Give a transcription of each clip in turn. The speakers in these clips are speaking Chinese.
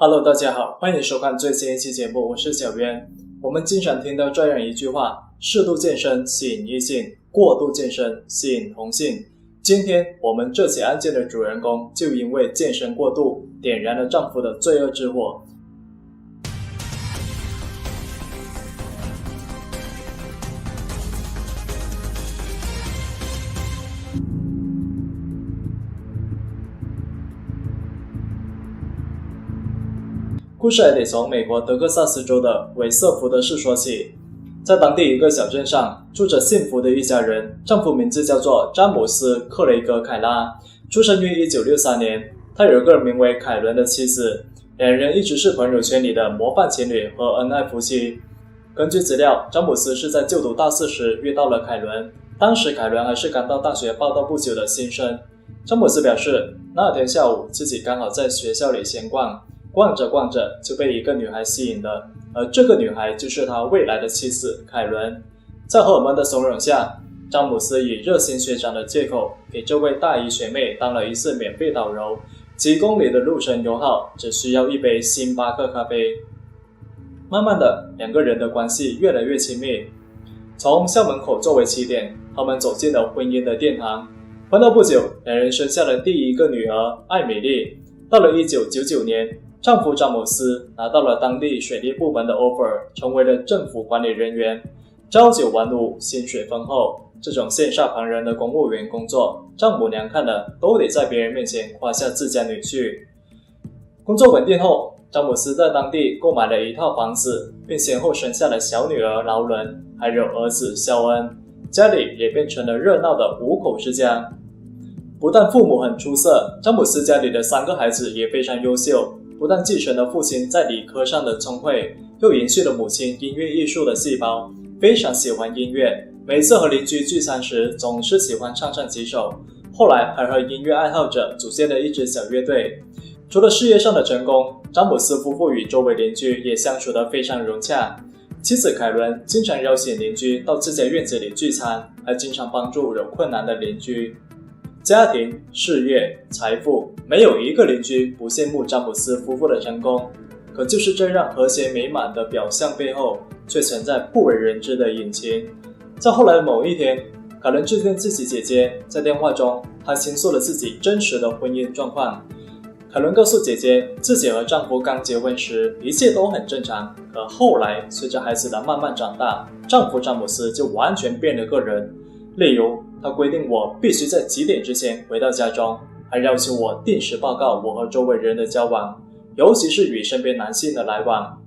Hello， 大家好，欢迎收看最新一期节目，我是小渊。我们经常听到这样一句话：适度健身吸引异性，过度健身吸引同性。今天我们这起案件的主人公就因为健身过度，点燃了丈夫的罪恶之火。故事还得从美国德克萨斯州的韦瑟福德市说起。在当地一个小镇上，住着幸福的一家人，丈夫名字叫做詹姆斯·克雷格·凯拉，出生于1963年。他有一个名为凯伦的妻子，两人一直是朋友圈里的模范情侣和恩爱夫妻。根据资料，詹姆斯是在就读大四时遇到了凯伦，当时凯伦还是刚到大学报到不久的新生。詹姆斯表示，那天下午自己刚好在学校里闲逛，逛着逛着就被一个女孩吸引了，而这个女孩就是他未来的妻子凯伦。在荷尔蒙的怂恿下，詹姆斯以热心学长的借口给这位大一学妹当了一次免费导游，几公里的路程油耗只需要一杯星巴克咖啡。慢慢的，两个人的关系越来越亲密，从校门口作为起点，他们走进了婚姻的殿堂。婚后不久，两人生下了第一个女儿艾米丽。到了1999年，丈夫詹姆斯拿到了当地水利部门的 offer， 成为了政府管理人员，朝九晚五，薪水丰厚。这种羡煞旁人的公务员工作，丈母娘看了都得在别人面前夸下自家女婿。工作稳定后，詹姆斯在当地购买了一套房子，并先后生下了小女儿劳伦，还有儿子肖恩，家里也变成了热闹的5口之家。不但父母很出色，詹姆斯家里的3个孩子也非常优秀，不但继承了父亲在理科上的聪慧，又延续了母亲音乐艺术的细胞，非常喜欢音乐，每次和邻居聚餐时总是喜欢唱几首，后来还和音乐爱好者组建了一支小乐队。除了事业上的成功，詹姆斯夫妇与周围邻居也相处得非常融洽。妻子凯伦经常邀请邻居到自家院子里聚餐，还经常帮助有困难的邻居。家庭、事业、财富，没有一个邻居不羡慕詹姆斯夫妇的成功。可就是这样和谐美满的表象背后，却存在不为人知的隐情。在后来的某一天，凯伦致电自己姐姐，在电话中，她倾诉了自己真实的婚姻状况。凯伦告诉姐姐，自己和丈夫刚结婚时一切都很正常，可后来随着孩子的慢慢长大，丈夫詹姆斯就完全变了个人。例如，他规定我必须在几点之前回到家中，还要求我定时报告我和周围人的交往，尤其是与身边男性的来往。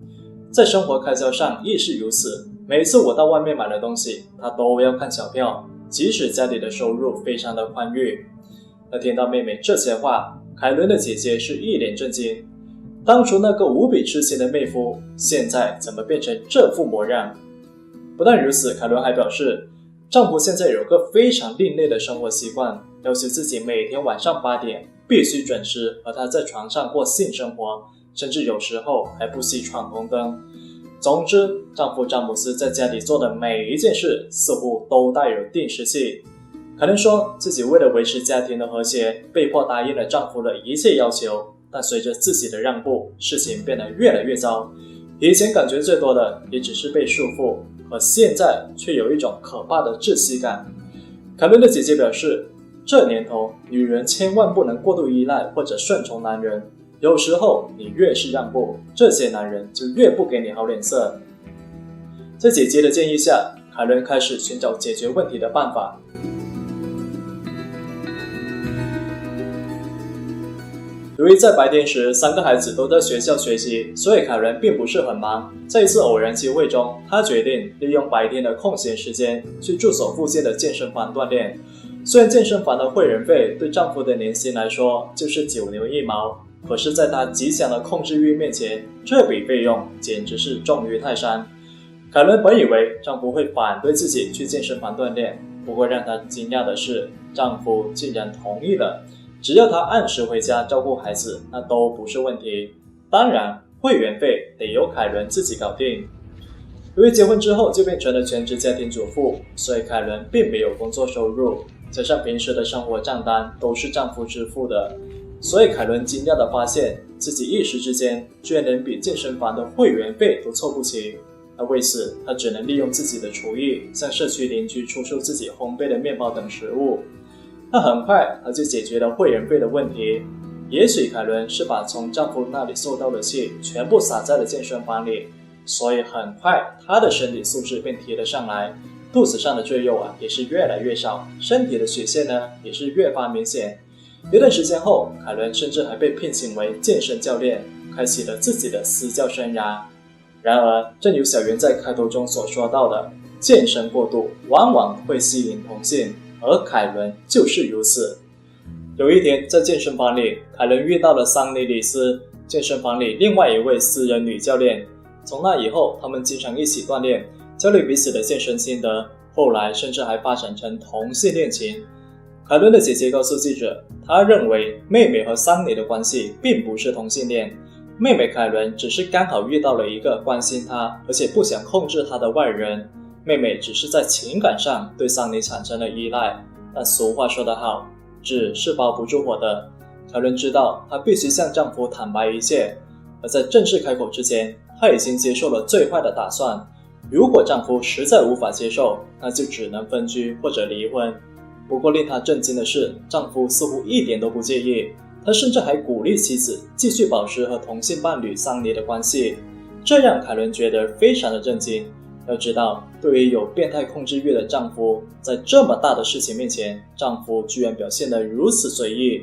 在生活开销上亦是如此，每次我到外面买了东西，他都要看小票，即使家里的收入非常的宽裕。而听到妹妹这些话，凯伦的姐姐是一脸震惊，当初那个无比痴情的妹夫，现在怎么变成这副模样？不但如此，凯伦还表示，丈夫现在有个非常另类的生活习惯，要求自己每天晚上8点必须准时和他在床上过性生活，甚至有时候还不惜闯红灯。总之，丈夫詹姆斯在家里做的每一件事似乎都带有定时器。凯伦说自己为了维持家庭的和谐，被迫答应了丈夫的一切要求，但随着自己的让步，事情变得越来越糟。以前感觉最多的也只是被束缚，可现在却有一种可怕的窒息感。凯伦的姐姐表示，这年头，女人千万不能过度依赖或者顺从男人，有时候你越是让步，这些男人就越不给你好脸色。在姐姐的建议下，凯伦开始寻找解决问题的办法。由于在白天时3个孩子都在学校学习，所以凯伦并不是很忙。在一次偶然机会中，她决定利用白天的空闲时间去住所附近的健身房锻炼。虽然健身房的会员费对丈夫的年薪来说就是9牛1毛，可是在她极强的控制欲面前，这笔费用简直是重于泰山。凯伦本以为丈夫会反对自己去健身房锻炼，不过让她惊讶的是，丈夫竟然同意了。只要她按时回家照顾孩子，那都不是问题。当然，会员费得由凯伦自己搞定。由于结婚之后就变成了全职家庭主妇，所以凯伦并没有工作收入，加上平时的生活账单都是丈夫支付的，所以凯伦惊讶地发现自己一时之间居然连比健身房的会员费都凑不齐。为此他只能利用自己的厨艺向社区邻居出售自己烘焙的面包等食物。很快他就解决了会员费的问题。也许凯伦是把从丈夫那里受到的气全部撒在了健身房里，所以很快她的身体素质便提了上来，肚子上的赘肉也是越来越少，身体的曲线呢也是越发明显。一段时间后，凯伦甚至还被聘请为健身教练，开启了自己的私教生涯。然而正如小圆在开头中所说到的，健身过度往往会吸引同性，而凯伦就是如此。有一天在健身房里，凯伦遇到了桑尼里斯，健身房里另外一位私人女教练。从那以后，他们经常一起锻炼，交流彼此的健身心得，后来甚至还发展成同性恋情。凯伦的姐姐告诉记者，她认为妹妹和桑尼的关系并不是同性恋，妹妹凯伦只是刚好遇到了一个关心她而且不想控制她的外人，妹妹只是在情感上对桑尼产生了依赖。但俗话说得好，纸是包不住火的。凯伦知道她必须向丈夫坦白一切，而在正式开口之前，她已经接受了最坏的打算。如果丈夫实在无法接受，那就只能分居或者离婚。不过令她震惊的是，丈夫似乎一点都不介意，他甚至还鼓励妻子继续保持和同性伴侣桑尼的关系，这让凯伦觉得非常的震惊。要知道，对于有变态控制欲的丈夫，在这么大的事情面前，丈夫居然表现得如此随意。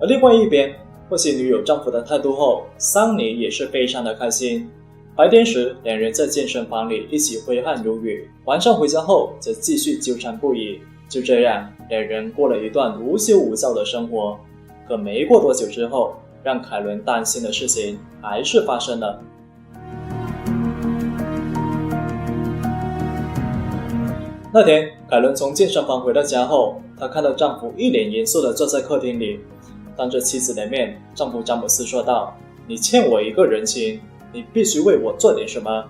而另外一边，获悉女友丈夫的态度后，桑尼也是非常的开心。白天时，两人在健身房里一起挥汗如雨，晚上回家后则继续纠缠不已。就这样，两人过了一段无羞无臊的生活。可没过多久之后，让凯伦担心的事情还是发生了。那天，凯伦从健身房回到家后，她看到丈夫一脸严肃地坐在客厅里，当着妻子的面，丈夫詹姆斯说道：“你欠我一个人情，你必须为我做点什么。”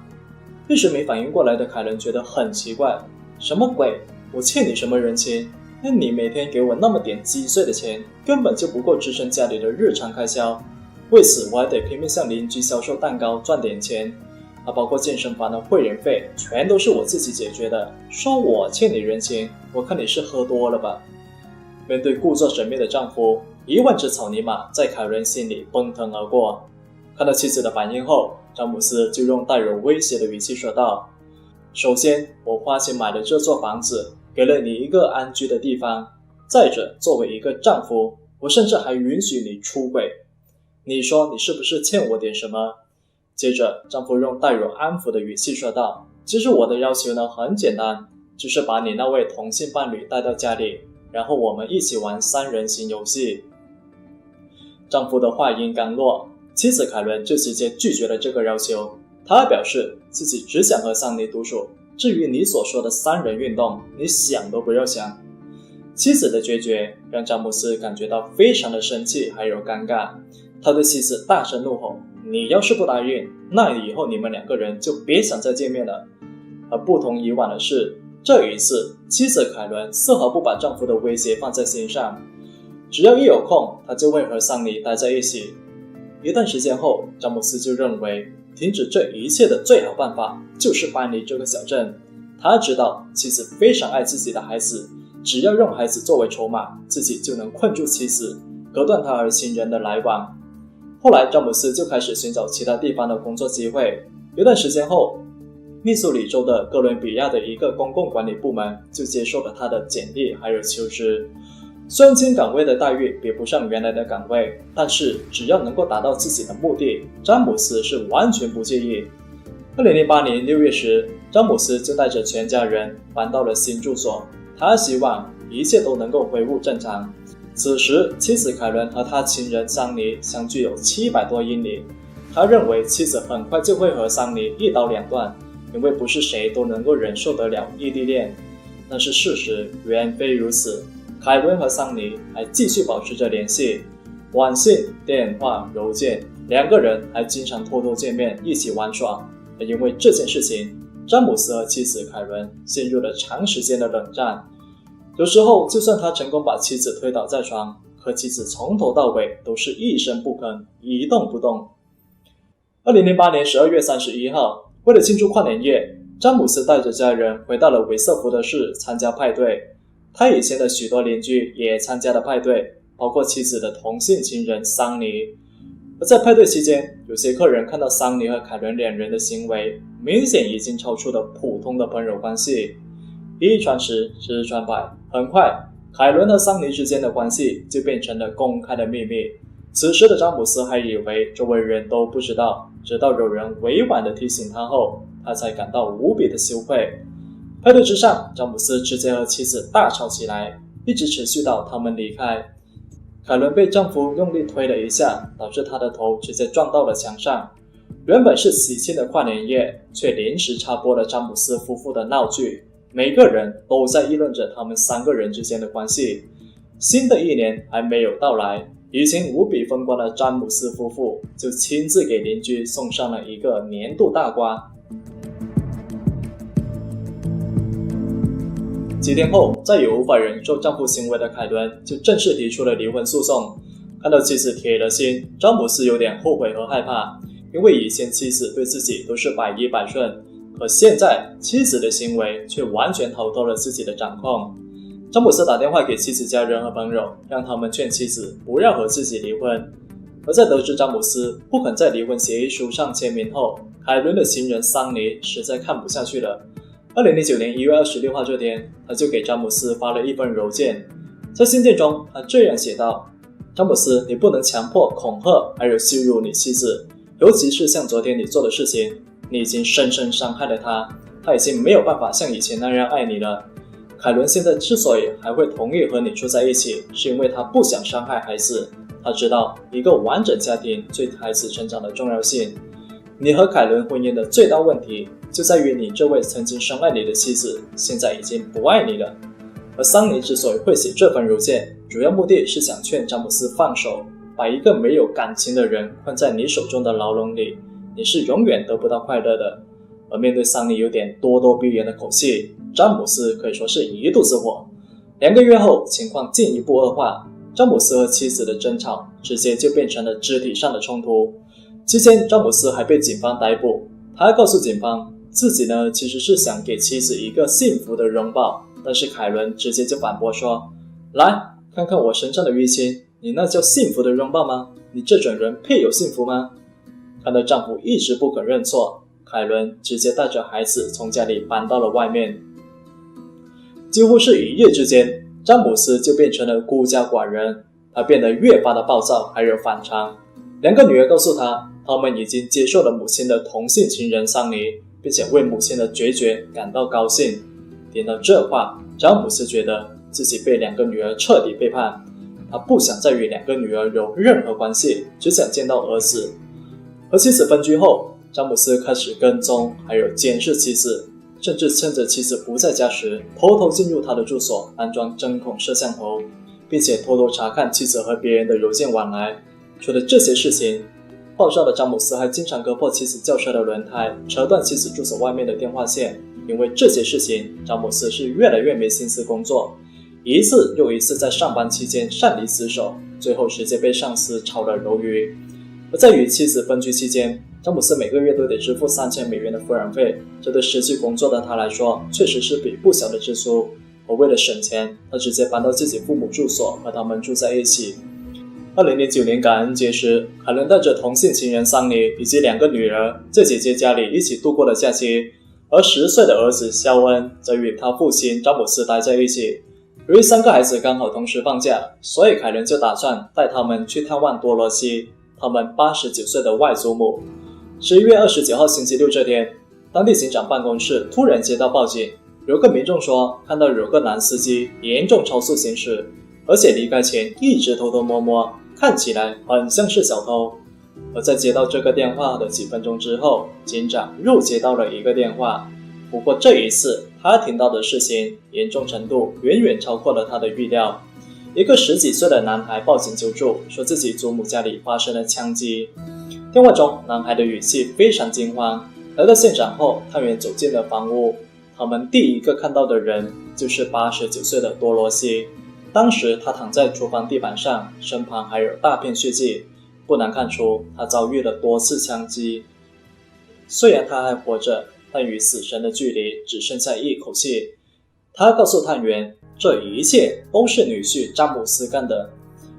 一时没反应过来的凯伦觉得很奇怪，什么鬼？我欠你什么人情？那你每天给我那么点积碎的钱，根本就不够支撑家里的日常开销。为此，我还得拼命向邻居销售蛋糕赚点钱。包括健身房的会员费，全都是我自己解决的。说我欠你人情，我看你是喝多了吧？面对故作神秘的丈夫，1万只草泥马在凯伦心里奔腾而过。看到妻子的反应后，詹姆斯就用带有威胁的语气说道：“首先，我花钱买了这座房子，给了你一个安居的地方。再者，作为一个丈夫，我甚至还允许你出轨。你说你是不是欠我点什么？”接着，丈夫用带有安抚的语气说道：“其实我的要求呢很简单，就是把你那位同性伴侣带到家里，然后我们一起玩3人行游戏。”丈夫的话音刚落，妻子凯伦就直接拒绝了这个要求。她表示自己只想和桑尼独处，至于你所说的3人运动，你想都不要想。妻子的决绝让詹姆斯感觉到非常的生气还有尴尬，他对妻子大声怒吼：“你要是不答应，那以后你们2个人就别想再见面了。”而不同以往的是，这一次妻子凯伦丝毫不把丈夫的威胁放在心上，只要一有空，她就会和桑尼待在一起。一段时间后，詹姆斯就认为停止这一切的最好办法就是搬离这个小镇。他知道妻子非常爱自己的孩子，只要用孩子作为筹码，自己就能困住妻子，隔断他和情人的来往。后来詹姆斯就开始寻找其他地方的工作机会。一段时间后，密苏里州的哥伦比亚的一个公共管理部门就接受了他的简历还有求职。虽然新岗位的待遇比不上原来的岗位，但是只要能够达到自己的目的，詹姆斯是完全不介意。2008年6月时，詹姆斯就带着全家人搬到了新住所，他希望一切都能够恢复正常。此时，妻子凯伦和他情人桑尼相距有700多英里，他认为妻子很快就会和桑尼一刀两断，因为不是谁都能够忍受得了异地恋。但是事实远非如此，凯伦和桑尼还继续保持着联系，短信、电话、邮件，2个人还经常偷偷见面一起玩耍。而因为这件事情，詹姆斯和妻子凯伦陷入了长时间的冷战。有时候就算他成功把妻子推倒在床，可妻子从头到尾都是一声不吭，一动不动。2008年12月31号，为了庆祝跨年夜，詹姆斯带着家人回到了韦瑟福德市参加派对。他以前的许多邻居也参加了派对，包括妻子的同性情人桑尼。而在派对期间，有些客人看到桑尼和凯伦两人的行为明显已经超出了普通的朋友关系。一传十，十传百，很快凯伦和桑尼之间的关系就变成了公开的秘密。此时的詹姆斯还以为周围人都不知道，直到有人委婉地提醒他后，他才感到无比的羞愧。派对之上，詹姆斯直接和妻子大吵起来，一直持续到他们离开。凯伦被丈夫用力推了一下，导致她的头直接撞到了墙上。原本是喜庆的跨年夜，却临时插播了詹姆斯夫妇的闹剧，每个人都在议论着他们三个人之间的关系。新的一年还没有到来，已经无比风光的詹姆斯夫妇就亲自给邻居送上了一个年度大瓜。几天后，再也无法忍受丈夫行为的凯伦就正式提出了离婚诉讼。看到妻子铁了心，詹姆斯有点后悔和害怕，因为以前妻子对自己都是百依百顺，可现在妻子的行为却完全逃脱了自己的掌控。詹姆斯打电话给妻子家人和朋友，让他们劝妻子不要和自己离婚。而在得知詹姆斯不肯在离婚协议书上签名后，凯伦的情人桑尼实在看不下去了。2009年1月26号这天，他就给詹姆斯发了一封邮件。在信件中，他这样写道：詹姆斯，你不能强迫、恐吓还有羞辱你妻子，尤其是像昨天你做的事情，你已经深深伤害了她，她已经没有办法像以前那样爱你了。凯伦现在之所以还会同意和你住在一起，是因为她不想伤害孩子，她知道一个完整家庭对孩子成长的重要性。你和凯伦婚姻的最大问题就在于你这位曾经深爱你的妻子现在已经不爱你了。而桑尼之所以会写这封邮件，主要目的是想劝詹姆斯放手，把一个没有感情的人困在你手中的牢笼里，你是永远得不到快乐的。而面对桑尼有点咄咄逼人的口气，詹姆斯可以说是一肚子火。2个月后，情况进一步恶化，詹姆斯和妻子的争吵直接就变成了肢体上的冲突。期间，詹姆斯还被警方逮捕。他还告诉警方，自己呢其实是想给妻子一个幸福的拥抱，但是凯伦直接就反驳说：来，看看我身上的淤青，你那叫幸福的拥抱吗？你这种人配有幸福吗？看到丈夫一直不肯认错，凯伦直接带着孩子从家里搬到了外面。几乎是一夜之间，詹姆斯就变成了孤家寡人，他变得越发的暴躁还有反常。2个女儿告诉他，他们已经接受了母亲的同性情人桑尼，并且为母亲的决绝感到高兴。听到这话，詹姆斯觉得自己被2个女儿彻底背叛，他不想再与2个女儿有任何关系，只想见到儿子。和妻子分居后，詹姆斯开始跟踪还有监视妻子，甚至趁着妻子不在家时，偷偷进入她的住所，安装针孔摄像头，并且偷偷查看妻子和别人的邮件往来。除了这些事情，暴躁的詹姆斯还经常割破妻子轿车的轮胎，扯断妻子住所外面的电话线。因为这些事情，詹姆斯是越来越没心思工作，一次又一次在上班期间擅离职守，最后直接被上司炒了鱿鱼。而在与妻子分居期间，詹姆斯每个月都得支付$3000的抚养费，这对失去工作的他来说确实是笔不小的支出。而为了省钱，他直接搬到自己父母住所，和他们住在一起。2009年感恩节时，凯伦带着同性情人桑尼以及2个女儿在姐姐家里一起度过了假期，而10岁的儿子肖恩则与他父亲詹姆斯待在一起。由于3个孩子刚好同时放假，所以凯伦就打算带他们去探望多罗西，他们89岁的外祖母。11月29号星期六这天，当地警长办公室突然接到报警，有个民众说看到有个男司机严重超速行驶，而且离开前一直偷偷摸摸，看起来很像是小偷。而在接到这个电话的几分钟之后，警长又接到了一个电话，不过这一次他听到的事情严重程度远远超过了他的预料。一个10几岁的男孩报警求助，说自己祖母家里发生了枪击。电话中男孩的语气非常惊慌。来到现场后，探员走进了房屋，他们第一个看到的人就是89岁的多罗西。当时他躺在厨房地板上，身旁还有大片血迹，不难看出他遭遇了多次枪击。虽然他还活着，但与死神的距离只剩下一口气。他告诉探员，这一切都是女婿詹姆斯干的。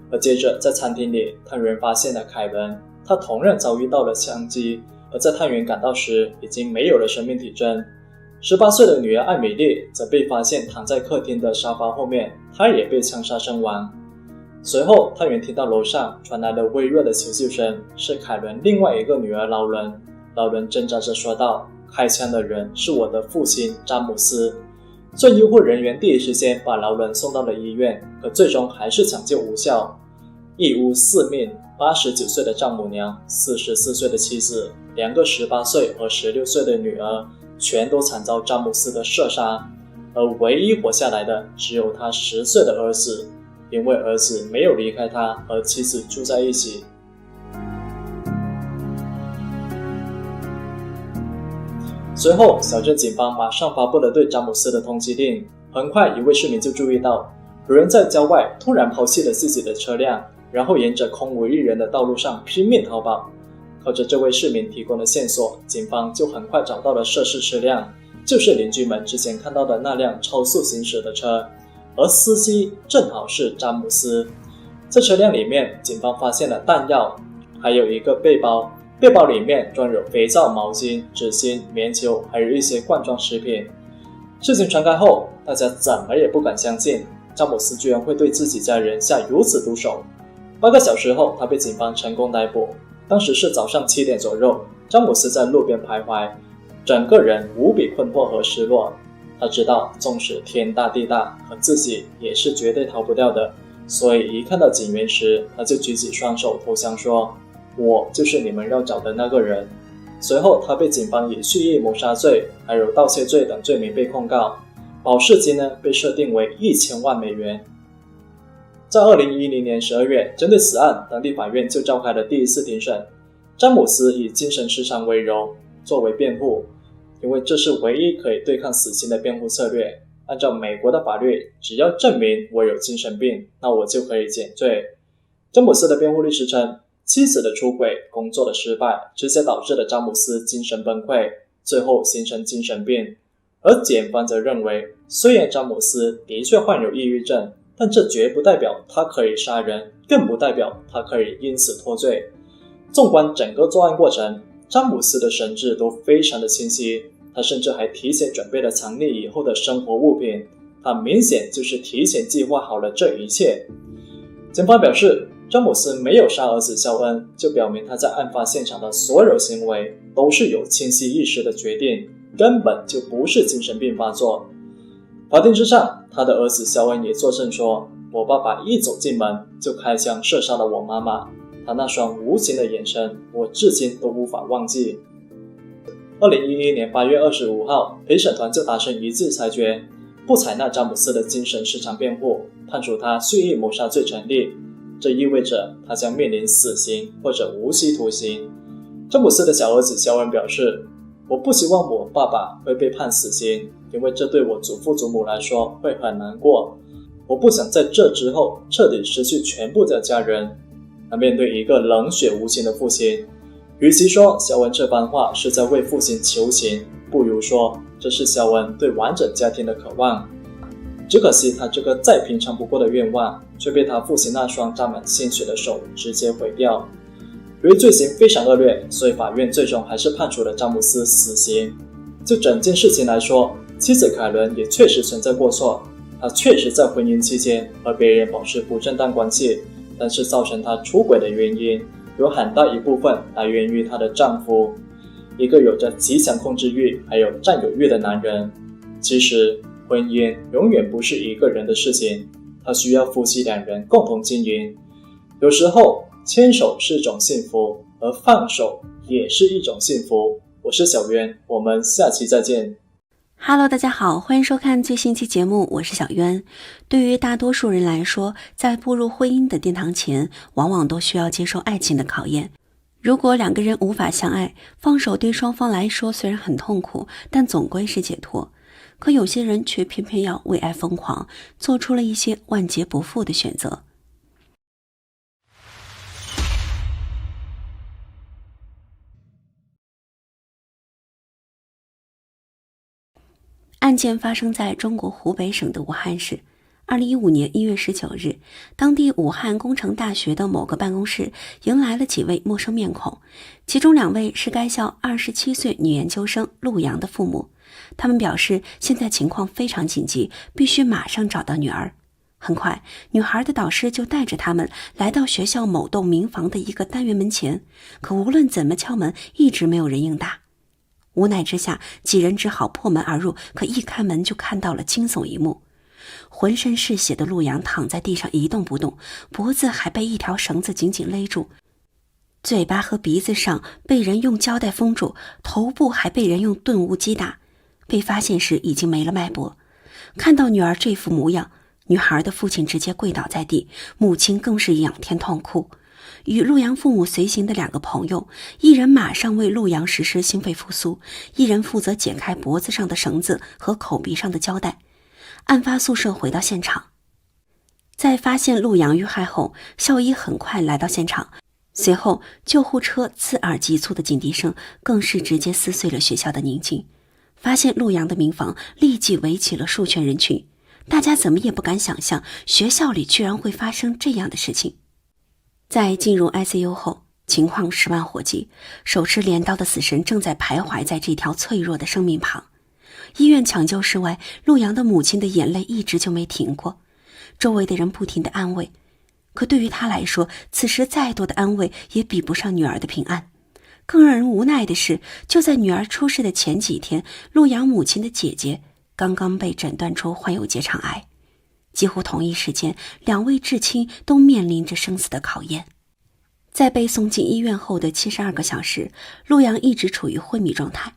而接着在餐厅里，探员发现了凯伦，他同样遭遇到了枪击，而在探员赶到时已经没有了生命体征。18岁的女儿艾米丽则被发现躺在客厅的沙发后面，她也被枪杀身亡。随后探员听到楼上传来了微弱的求救声，是凯伦另外一个女儿劳伦。劳伦挣扎着说道，开枪的人是我的父亲詹姆斯。虽然医护人员第一时间把劳伦送到了医院，可最终还是抢救无效。一屋四命，89岁的丈母娘，44岁的妻子，2个18岁和16岁的女儿全都惨遭詹姆斯的射杀，而唯一活下来的只有他10岁的儿子，因为儿子没有离开他和妻子住在一起。随后小镇警方马上发布了对詹姆斯的通缉令。很快一位市民就注意到，有人在郊外突然抛弃了自己的车辆，然后沿着空无一人的道路上拼命逃跑。靠着这位市民提供的线索，警方就很快找到了涉事车辆，就是邻居们之前看到的那辆超速行驶的车，而司机正好是詹姆斯。在车辆里面，警方发现了弹药，还有一个背包，背包里面装有肥皂、毛巾、纸巾、棉球，还有一些罐装食品。事情传开后，大家怎么也不敢相信詹姆斯居然会对自己家人下如此毒手。8个小时后，他被警方成功逮捕。当时是早上7点左右，詹姆斯在路边徘徊，整个人无比困惑和失落。他知道纵使天大地大，可自己也是绝对逃不掉的，所以一看到警员时，他就举起双手投降说，我就是你们要找的那个人。随后他被警方以蓄意谋杀罪还有盗窃罪等罪名被控告，保释金被设定为1000万美元。在2010年12月，针对此案，当地法院就召开了第一次庭审。詹姆斯以精神失常为由作为辩护，因为这是唯一可以对抗死刑的辩护策略。按照美国的法律，只要证明我有精神病，那我就可以减罪。詹姆斯的辩护律师称，妻子的出轨、工作的失败，直接导致了詹姆斯精神崩溃，最后形成精神病。而检方则认为，虽然詹姆斯的确患有抑郁症，但这绝不代表他可以杀人，更不代表他可以因此脱罪。纵观整个作案过程，詹姆斯的神志都非常的清晰，他甚至还提前准备了藏匿以后的生活物品，他明显就是提前计划好了这一切。检方表示，詹姆斯没有杀儿子肖恩，就表明他在案发现场的所有行为都是有清晰意识的决定，根本就不是精神病发作。法庭之上，他的儿子肖恩也作证说，我爸爸一走进门就开枪射杀了我妈妈，他那双无情的眼神，我至今都无法忘记。2011年8月25号，陪审团就达成一致裁决，不采纳詹姆斯的精神失常辩护，判处他蓄意谋杀罪成立，这意味着他将面临死刑或者无期徒刑。詹姆斯的小儿子肖恩表示，我不希望我爸爸会被判死刑，因为这对我祖父祖母来说会很难过，我不想在这之后彻底失去全部的家人。那面对一个冷血无情的父亲，与其说肖恩这番话是在为父亲求情，不如说这是肖恩对完整家庭的渴望。只可惜他这个再平常不过的愿望，却被他父亲那双沾满鲜血的手直接毁掉。由于罪行非常恶劣，所以法院最终还是判处了詹姆斯死刑。就整件事情来说，妻子凯伦也确实存在过错，她确实在婚姻期间和别人保持不正当关系，但是造成她出轨的原因有很大一部分来源于她的丈夫，一个有着极强控制欲还有占有欲的男人。其实婚姻永远不是一个人的事情，它需要夫妻2人共同经营。有时候牵手是一种幸福，而放手也是一种幸福。我是小渊，我们下期再见。Hello， 大家好，欢迎收看最新期节目，我是小渊。对于大多数人来说，在步入婚姻的殿堂前，往往都需要接受爱情的考验。如果2个人无法相爱，放手对双方来说虽然很痛苦，但总归是解脱。可有些人却偏偏要为爱疯狂，做出了一些万劫不复的选择。案件发生在中国湖北省的武汉市。2015年1月19日，当地武汉工程大学的某个办公室迎来了几位陌生面孔，其中2位是该校27岁女研究生陆阳的父母。他们表示现在情况非常紧急，必须马上找到女儿。很快，女孩的导师就带着他们来到学校某栋民房的一个单元门前，可无论怎么敲门，一直没有人应答。无奈之下，几人只好破门而入，可一开门就看到了惊悚一幕。浑身是血的陆阳躺在地上一动不动，脖子还被一条绳子紧紧勒住，嘴巴和鼻子上被人用胶带封住，头部还被人用钝物击打。被发现时已经没了脉搏。看到女儿这副模样，女孩的父亲直接跪倒在地，母亲更是仰天痛哭。与陆阳父母随行的2个朋友，一人马上为陆阳实施心肺复苏，一人负责解开脖子上的绳子和口鼻上的胶带。案发宿舍回到现场，在发现陆阳遇害后，校医很快来到现场，随后救护车刺耳急促的警笛声更是直接撕碎了学校的宁静。发现陆阳的民房立即围起了数圈人群，大家怎么也不敢想象学校里居然会发生这样的事情。在进入 ICU 后，情况十万火急，手持镰刀的死神正在徘徊在这条脆弱的生命旁。医院抢救室外，陆阳的母亲的眼泪一直就没停过，周围的人不停地安慰，可对于他来说，此时再多的安慰也比不上女儿的平安。更让人无奈的是，就在女儿出事的前几天，陆阳母亲的姐姐刚刚被诊断出患有结肠癌。几乎同一时间，2位至亲都面临着生死的考验。在被送进医院后的72个小时，陆阳一直处于昏迷状态。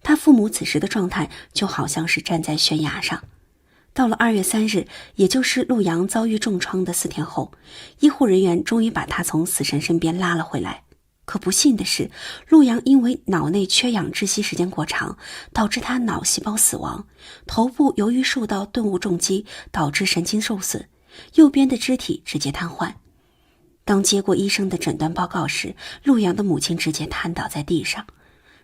他父母此时的状态就好像是站在悬崖上。到了2月3日，也就是陆阳遭遇重创的4天后，医护人员终于把他从死神身边拉了回来。可不幸的是，陆阳因为脑内缺氧窒息时间过长，导致他脑细胞死亡，头部由于受到钝物重击导致神经受损，右边的肢体直接瘫痪。当接过医生的诊断报告时，陆阳的母亲直接瘫倒在地上。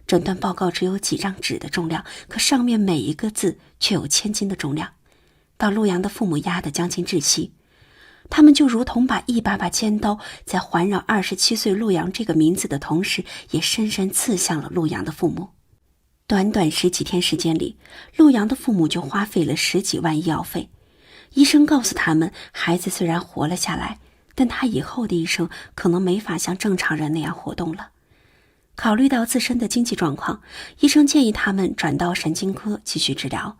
诊断报告只有几张纸的重量，可上面每一个字却有1000斤的重量，把陆阳的父母压得将近窒息。他们就如同把一把把尖刀在环绕27岁陆阳这个名字的同时，也深深刺向了陆阳的父母。短短10几天时间里，陆阳的父母就花费了10几万医药费。医生告诉他们，孩子虽然活了下来，但他以后的一生可能没法像正常人那样活动了。考虑到自身的经济状况，医生建议他们转到神经科继续治疗。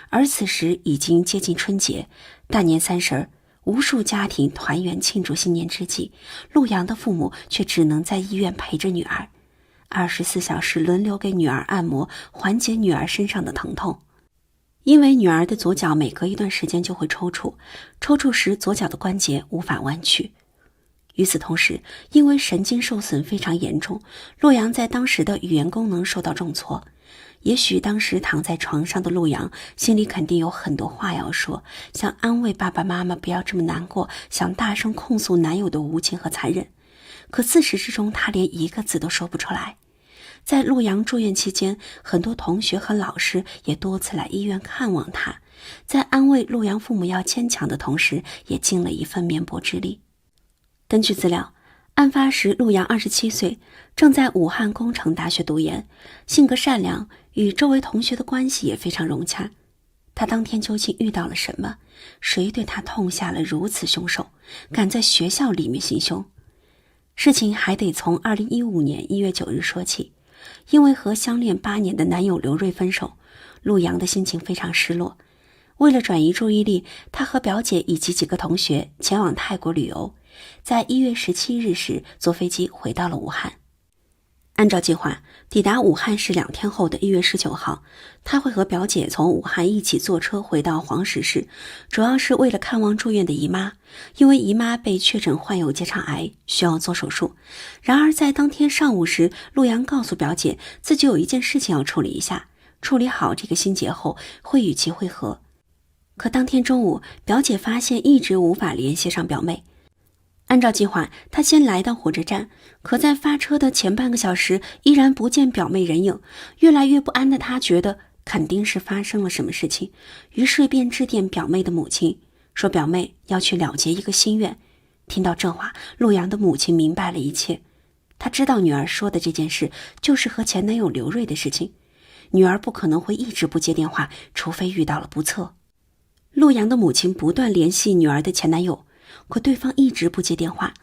而此时已经接近春节，大年30，无数家庭团圆庆祝新年之际，陆阳的父母却只能在医院陪着女儿，24小时轮流给女儿按摩，缓解女儿身上的疼痛。因为女儿的左脚每隔一段时间就会抽搐，抽搐时左脚的关节无法弯曲。与此同时，因为神经受损非常严重，陆阳在当时的语言功能受到重挫。也许当时躺在床上的陆阳心里肯定有很多话要说，想安慰爸爸妈妈不要这么难过，想大声控诉男友的无情和残忍。可自始至终他连一个字都说不出来。在陆阳住院期间，很多同学和老师也多次来医院看望他，在安慰陆阳父母要坚强的同时，也尽了一份绵薄之力。根据资料，案发时陆阳27岁，正在武汉工程大学读研，性格善良，与周围同学的关系也非常融洽。他当天究竟遇到了什么？谁对他痛下了如此凶手，敢在学校里面行凶？事情还得从2015年1月9日说起。因为和相恋8年的男友刘瑞分手，陆阳的心情非常失落。为了转移注意力，他和表姐以及几个同学前往泰国旅游，在1月17日时坐飞机回到了武汉。按照计划，抵达武汉市2天后的1月19号，他会和表姐从武汉一起坐车回到黄石市，主要是为了看望住院的姨妈，因为姨妈被确诊患有结肠癌，需要做手术。然而在当天上午时，陆阳告诉表姐自己有一件事情要处理一下，处理好这个心结后会与其会合。可当天中午，表姐发现一直无法联系上表妹。按照计划，她先来到火车站，可在发车的前半个小时依然不见表妹人影。越来越不安的她觉得肯定是发生了什么事情，于是便致电表妹的母亲，说表妹要去了结一个心愿。听到这话，陆阳的母亲明白了一切。她知道女儿说的这件事就是和前男友刘瑞的事情，女儿不可能会一直不接电话，除非遇到了不测。陆阳的母亲不断联系女儿的前男友，可对方一直不接电话。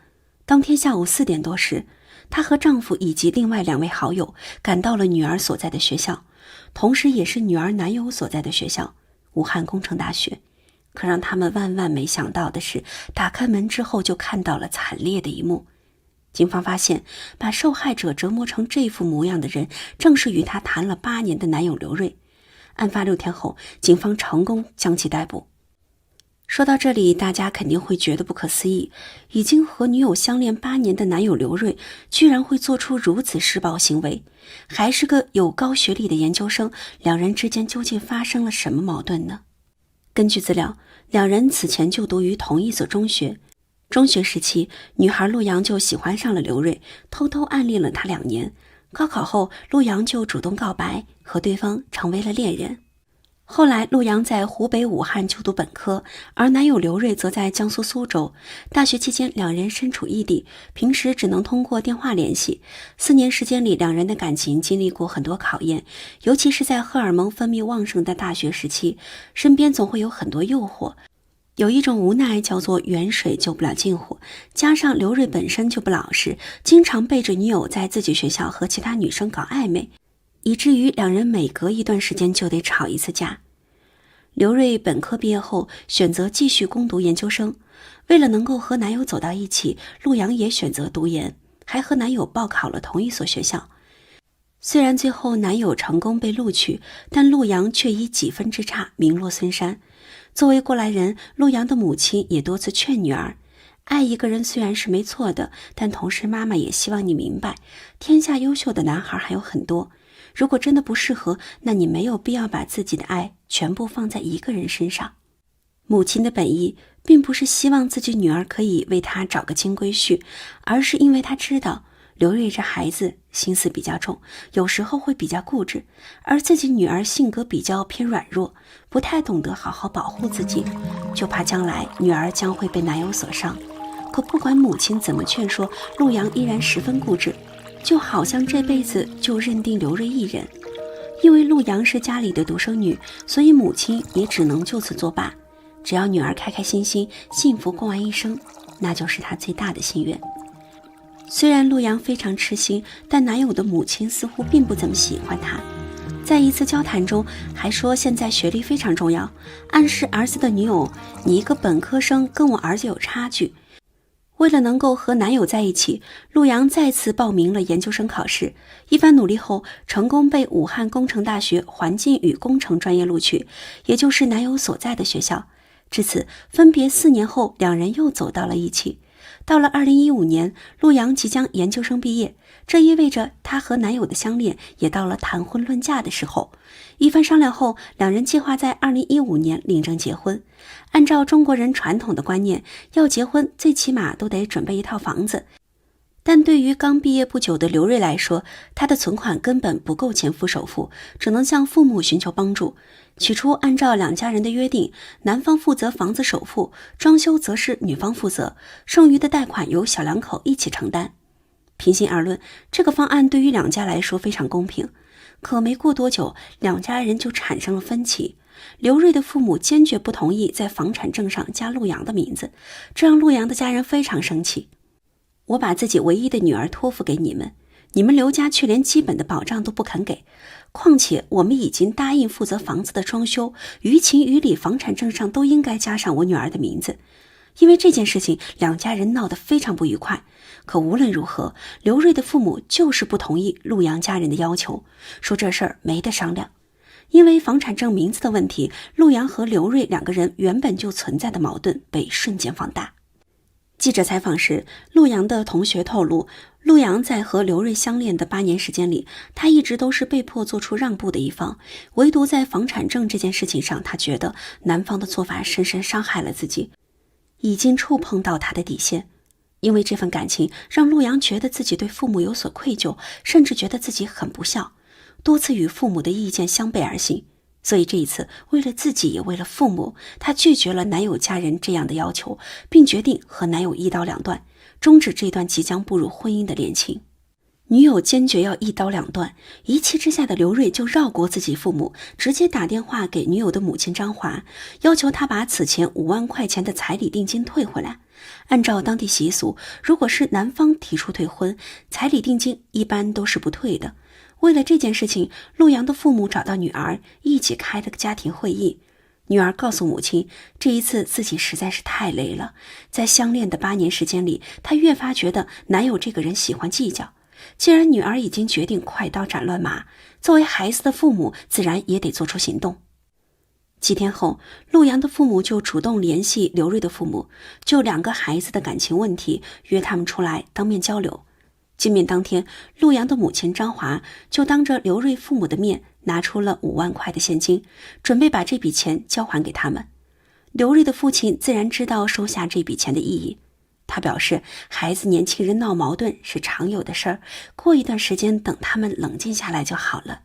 当天下午4点多时，她和丈夫以及另外2位好友赶到了女儿所在的学校，同时也是女儿男友所在的学校——武汉工程大学。可让他们万万没想到的是，打开门之后就看到了惨烈的一幕。警方发现，把受害者折磨成这副模样的人，正是与她谈了8年的男友刘瑞。案发6天后，警方成功将其逮捕。说到这里，大家肯定会觉得不可思议，已经和女友相恋8年的男友刘瑞，居然会做出如此施暴行为，还是个有高学历的研究生，两人之间究竟发生了什么矛盾呢？根据资料，两人此前就读于同一所中学。中学时期，女孩陆阳就喜欢上了刘瑞，偷偷暗恋了他2年。高考后，陆阳就主动告白，和对方成为了恋人。后来，陆阳在湖北武汉就读本科，而男友刘瑞则在江苏苏州。大学期间，两人身处异地，平时只能通过电话联系。4年时间里，两人的感情经历过很多考验，尤其是在荷尔蒙分泌旺盛的大学时期，身边总会有很多诱惑。有一种无奈叫做远水救不了近火，加上刘瑞本身就不老实，经常背着女友在自己学校和其他女生搞暧昧，以至于两人每隔一段时间就得吵一次架。刘瑞本科毕业后选择继续攻读研究生，为了能够和男友走到一起，陆阳也选择读研，还和男友报考了同一所学校。虽然最后男友成功被录取，但陆阳却以几分之差名落孙山。作为过来人，陆阳的母亲也多次劝女儿，爱一个人虽然是没错的，但同时妈妈也希望你明白，天下优秀的男孩还有很多，如果真的不适合，那你没有必要把自己的爱全部放在一个人身上。母亲的本意并不是希望自己女儿可以为他找个金龟婿，而是因为她知道刘瑞这孩子心思比较重，有时候会比较固执，而自己女儿性格比较偏软弱，不太懂得好好保护自己，就怕将来女儿将会被男友所伤。可不管母亲怎么劝说，陆阳依然十分固执，就好像这辈子就认定刘瑞一人。因为陆阳是家里的独生女，所以母亲也只能就此作罢，只要女儿开开心心幸福过完一生，那就是她最大的心愿。虽然陆阳非常痴心，但男友的母亲似乎并不怎么喜欢他。在一次交谈中还说现在学历非常重要，暗示儿子的女友，你一个本科生跟我儿子有差距。为了能够和男友在一起，陆阳再次报名了研究生考试，一番努力后成功被武汉工程大学环境与工程专业录取，也就是男友所在的学校。至此分别4年后，两人又走到了一起。到了2015年，陆阳即将研究生毕业，这意味着她和男友的相恋也到了谈婚论嫁的时候。一番商量后，两人计划在2015年领证结婚。按照中国人传统的观念，要结婚最起码都得准备一套房子。但对于刚毕业不久的刘瑞来说，他的存款根本不够钱付首付，只能向父母寻求帮助。起初按照两家人的约定，男方负责房子首付，装修则是女方负责，剩余的贷款由小两口一起承担。平心而论，这个方案对于两家来说非常公平。可没过多久，两家人就产生了分歧。刘瑞的父母坚决不同意在房产证上加陆阳的名字，这让陆阳的家人非常生气。我把自己唯一的女儿托付给你们，你们刘家却连基本的保障都不肯给。况且我们已经答应负责房子的装修，于情于理房产证上都应该加上我女儿的名字。因为这件事情，两家人闹得非常不愉快。可无论如何，刘瑞的父母就是不同意陆阳家人的要求，说这事儿没得商量。因为房产证名字的问题，陆阳和刘瑞两个人原本就存在的矛盾被瞬间放大。记者采访时，陆阳的同学透露，陆阳在和刘瑞相恋的8年时间里，他一直都是被迫做出让步的一方，唯独在房产证这件事情上，他觉得男方的做法深深伤害了自己，已经触碰到他的底线。因为这份感情让陆阳觉得自己对父母有所愧疚，甚至觉得自己很不孝，多次与父母的意见相背而行。所以这一次，为了自己也为了父母，她拒绝了男友家人这样的要求，并决定和男友一刀两断，终止这段即将步入婚姻的恋情。女友坚决要一刀两断，一气之下的刘瑞就绕过自己父母，直接打电话给女友的母亲张华，要求她把此前5万块钱的彩礼定金退回来。按照当地习俗，如果是男方提出退婚，彩礼定金一般都是不退的。为了这件事情，陆阳的父母找到女儿，一起开了个家庭会议。女儿告诉母亲，这一次自己实在是太累了，在相恋的8年时间里，她越发觉得男友这个人喜欢计较。既然女儿已经决定快刀斩乱麻，作为孩子的父母自然也得做出行动。几天后，陆阳的父母就主动联系刘瑞的父母，就2个孩子的感情问题约他们出来当面交流。见面当天，陆阳的母亲张华就当着刘瑞父母的面拿出了5万块的现金，准备把这笔钱交还给他们。刘瑞的父亲自然知道收下这笔钱的意义，他表示孩子年轻人闹矛盾是常有的事儿，过一段时间等他们冷静下来就好了。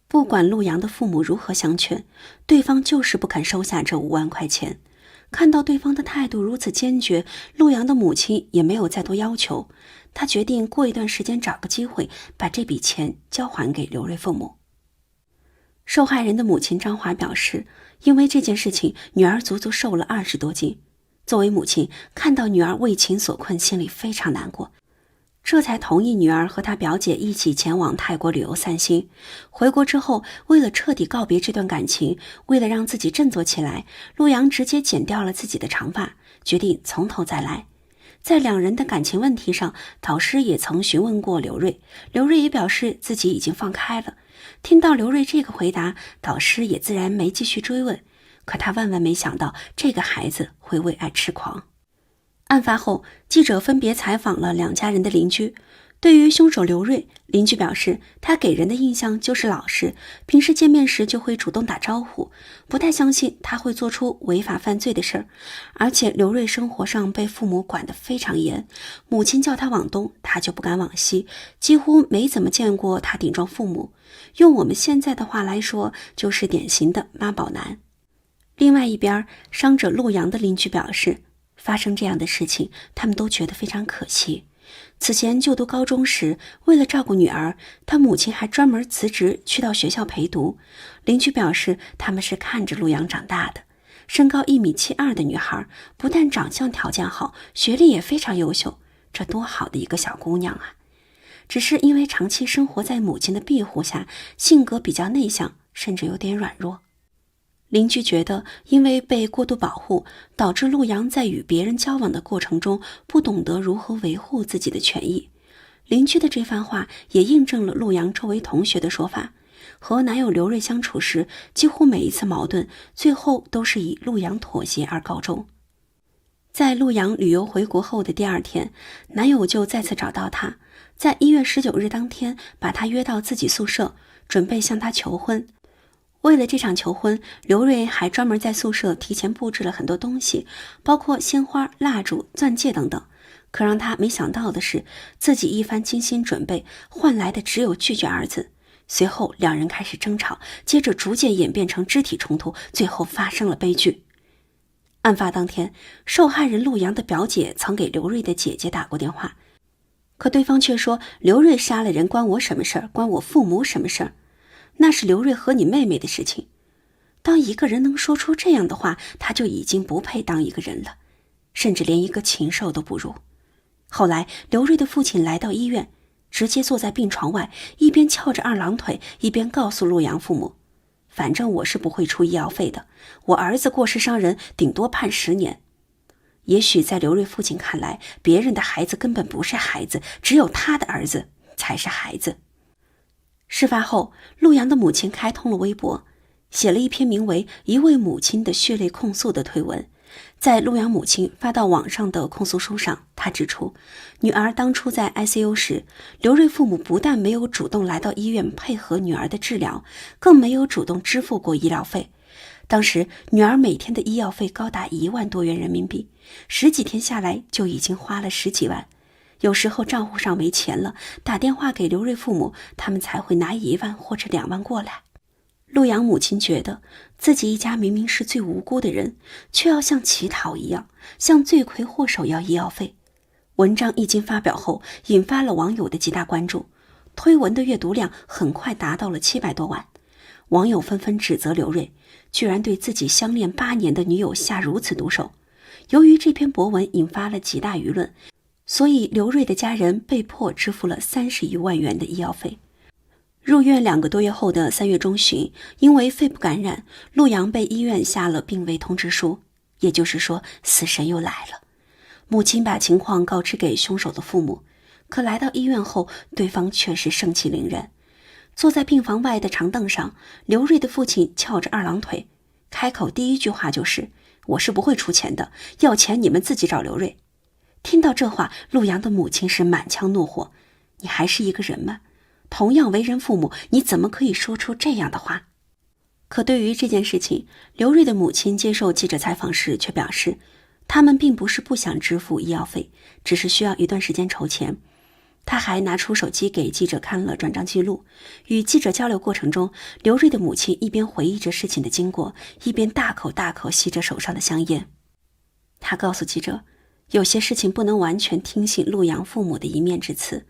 不管陆阳的父母如何相劝，对方就是不肯收下这5万块钱。看到对方的态度如此坚决，陆阳的母亲也没有再多要求，她决定过一段时间找个机会把这笔钱交还给刘瑞父母。受害人的母亲张华表示，因为这件事情，女儿足足瘦了20多斤。作为母亲，看到女儿为情所困，心里非常难过，这才同意女儿和她表姐一起前往泰国旅游散心。回国之后，为了彻底告别这段感情，为了让自己振作起来，陆阳直接剪掉了自己的长发，决定从头再来。在2人的感情问题上，导师也曾询问过刘瑞，刘瑞也表示自己已经放开了。听到刘瑞这个回答，导师也自然没继续追问，可他万万没想到这个孩子会为爱痴狂。案发后，记者分别采访了2家人的邻居。对于凶手刘瑞，邻居表示他给人的印象就是老实，平时见面时就会主动打招呼，不太相信他会做出违法犯罪的事儿。而且刘瑞生活上被父母管得非常严，母亲叫他往东，他就不敢往西，几乎没怎么见过他顶撞父母。用我们现在的话来说，就是典型的妈宝男。另外一边，伤者陆阳的邻居表示，发生这样的事情，他们都觉得非常可惜。此前就读高中时，为了照顾女儿，他母亲还专门辞职去到学校陪读。邻居表示，他们是看着陆阳长大的。身高1.72米的女孩，不但长相条件好，学历也非常优秀，这多好的一个小姑娘啊！只是因为长期生活在母亲的庇护下，性格比较内向，甚至有点软弱。邻居觉得，因为被过度保护，导致陆阳在与别人交往的过程中不懂得如何维护自己的权益。邻居的这番话也印证了陆阳周围同学的说法，和男友刘瑞相处时，几乎每一次矛盾最后都是以陆阳妥协而告终。在陆阳旅游回国后的第2天，男友就再次找到她，在1月19日当天把她约到自己宿舍，准备向她求婚。为了这场求婚，刘瑞还专门在宿舍提前布置了很多东西，包括鲜花、蜡烛、钻戒等等。可让他没想到的是，自己一番精心准备换来的只有拒绝二字。随后2人开始争吵，接着逐渐演变成肢体冲突，最后发生了悲剧。案发当天，受害人陆阳的表姐曾给刘瑞的姐姐打过电话，可对方却说刘瑞杀了人关我什么事儿，关我父母什么事儿？那是刘瑞和你妹妹的事情。当一个人能说出这样的话，他就已经不配当一个人了，甚至连一个禽兽都不如。后来刘瑞的父亲来到医院，直接坐在病床外，一边翘着2郎腿，一边告诉陆阳父母，反正我是不会出医药费的，我儿子过失伤人，顶多判10年。也许在刘瑞父亲看来，别人的孩子根本不是孩子，只有他的儿子才是孩子。事发后，陆阳的母亲开通了微博，写了一篇名为《一位母亲的血泪控诉》的推文，在陆阳母亲发到网上的控诉书上，她指出，女儿当初在 ICU 时，刘瑞父母不但没有主动来到医院配合女儿的治疗，更没有主动支付过医疗费。当时女儿每天的医药费高达1万多元人民币，10几天下来就已经花了10几万。有时候账户上没钱了，打电话给刘瑞父母，他们才会拿1万或者2万过来。陆阳母亲觉得自己一家明明是最无辜的人，却要像乞讨一样向罪魁祸首要医药费。文章一经发表后，引发了网友的极大关注，推文的阅读量很快达到了700多万。网友纷纷指责刘瑞居然对自己相恋8年的女友下如此毒手。由于这篇博文引发了极大舆论，所以刘瑞的家人被迫支付了30余万元的医药费。入院2个多月后的3月中旬，因为肺部感染，陆阳被医院下了病危通知书，也就是说死神又来了。母亲把情况告知给凶手的父母，可来到医院后，对方却是盛气凌人。坐在病房外的长凳上，刘瑞的父亲翘着2郎腿，开口第一句话就是我是不会出钱的，要钱你们自己找刘瑞。听到这话，陆阳的母亲是满腔怒火，你还是一个人吗？同样为人父母，你怎么可以说出这样的话？可对于这件事情，刘瑞的母亲接受记者采访时却表示，他们并不是不想支付医药费，只是需要一段时间筹钱。他还拿出手机给记者看了转账记录。与记者交流过程中，刘瑞的母亲一边回忆着事情的经过，一边大口大口吸着手上的香烟。他告诉记者，有些事情不能完全听信陆阳父母的一面之词，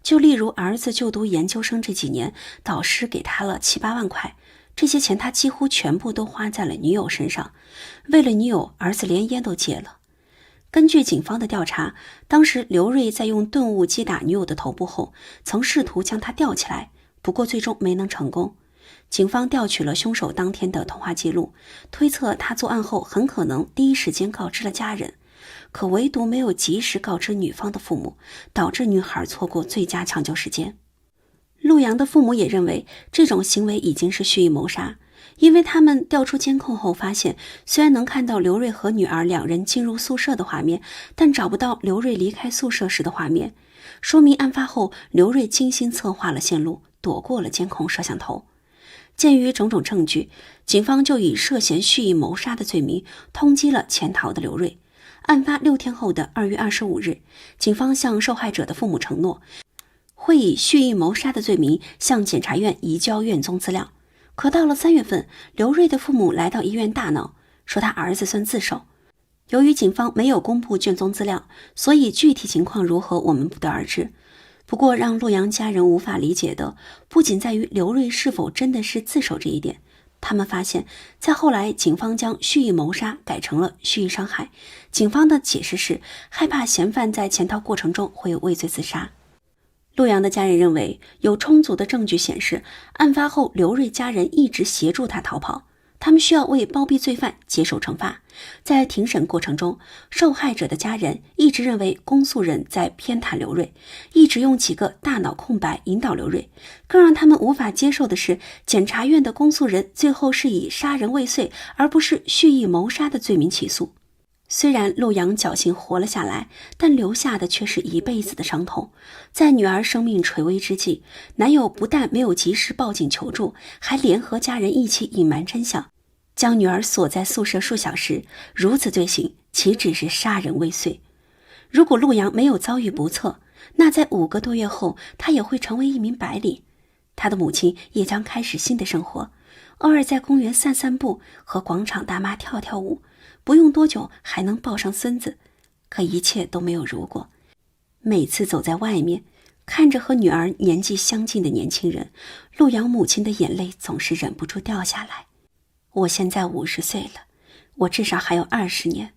就例如儿子就读研究生这几年，导师给他了7、8万块，这些钱他几乎全部都花在了女友身上，为了女友，儿子连烟都戒了。根据警方的调查，当时刘瑞在用钝物击打女友的头部后，曾试图将她吊起来，不过最终没能成功。警方调取了凶手当天的通话记录，推测他作案后很可能第一时间告知了家人，可唯独没有及时告知女方的父母，导致女孩错过最佳抢救时间。陆阳的父母也认为这种行为已经是蓄意谋杀，因为他们调出监控后发现，虽然能看到刘瑞和女儿2人进入宿舍的画面，但找不到刘瑞离开宿舍时的画面，说明案发后刘瑞精心策划了线路，躲过了监控摄像头。鉴于种种证据，警方就以涉嫌蓄意谋杀的罪名通缉了潜逃的刘瑞。案发6天后的2月25日，警方向受害者的父母承诺，会以蓄意谋杀的罪名向检察院移交院宗资料。可到了3月份，刘瑞的父母来到医院大闹，说他儿子算自首。由于警方没有公布卷宗资料，所以具体情况如何我们不得而知。不过让陆阳家人无法理解的，不仅在于刘瑞是否真的是自首这一点，他们发现在后来警方将蓄意谋杀改成了蓄意伤害，警方的解释是害怕嫌犯在潜逃过程中会畏罪自杀。陆阳的家人认为，有充足的证据显示，案发后刘瑞家人一直协助他逃跑，他们需要为包庇罪犯接受惩罚。在庭审过程中，受害者的家人一直认为公诉人在偏袒刘瑞，一直用几个大脑空白引导刘瑞。更让他们无法接受的是，检察院的公诉人最后是以杀人未遂而不是蓄意谋杀的罪名起诉。虽然陆阳侥幸活了下来，但留下的却是一辈子的伤痛。在女儿生命垂危之际，男友不但没有及时报警求助，还联合家人一起隐瞒真相，将女儿锁在宿舍数小时。如此罪行岂止是杀人未遂？如果陆阳没有遭遇不测，那在5个多月后，他也会成为一名白领。他的母亲也将开始新的生活，偶尔在公园散散步，和广场大妈跳跳舞，不用多久还能抱上孙子。可一切都没有如果。每次走在外面，看着和女儿年纪相近的年轻人，陆阳母亲的眼泪总是忍不住掉下来。我现在50岁了，我至少还有20年。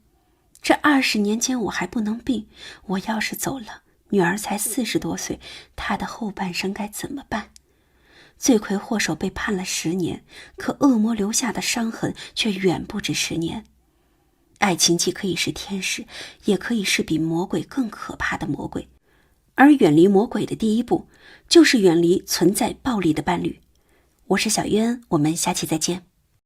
这20年间我还不能病，我要是走了，女儿才40多岁，她的后半生该怎么办？罪魁祸首被判了10年，可恶魔留下的伤痕却远不止10年。爱情既可以是天使，也可以是比魔鬼更可怕的魔鬼。而远离魔鬼的第一步，就是远离存在暴力的伴侣。我是小渊，我们下期再见。